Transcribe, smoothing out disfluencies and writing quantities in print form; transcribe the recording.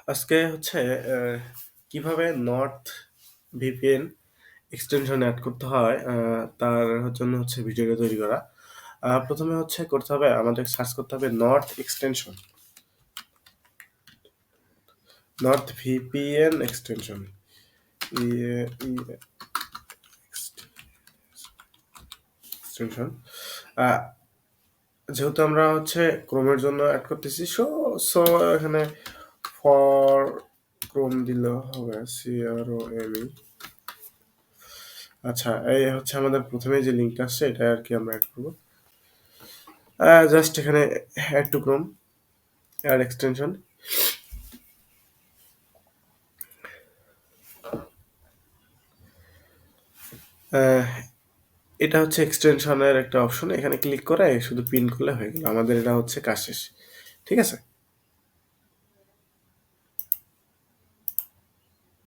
আজকে হচ্ছে কিভাবে নর্থ ভিপিএন এক্সটেনশন অ্যাড করতে হয় তার জন্য হচ্ছে ভিডিওটা তৈরি করা। প্রথমে হচ্ছে করতে হবে, আমাদের সার্চ করতে হবে north extension, north VPN extension extension. যেহেতু আমরা হচ্ছে ক্রোমের জন্য অ্যাড করতেছি, সো এখানে ফর ক্রোম দিলেও হবে, CROME। আচ্ছা, এই হচ্ছে আমাদের প্রথমে যে লিঙ্কটা আসছে, এটা আর কি আমরা অ্যাড করবো। জাস্ট এখানে add to Chrome, add extension. এটা হচ্ছে এক্সটেনশনের একটা অপশন, এখানে ক্লিক করে শুধু পিন করলে হয়ে গেল, আমাদের এটা হচ্ছে কাজ শেষ। ঠিক আছে।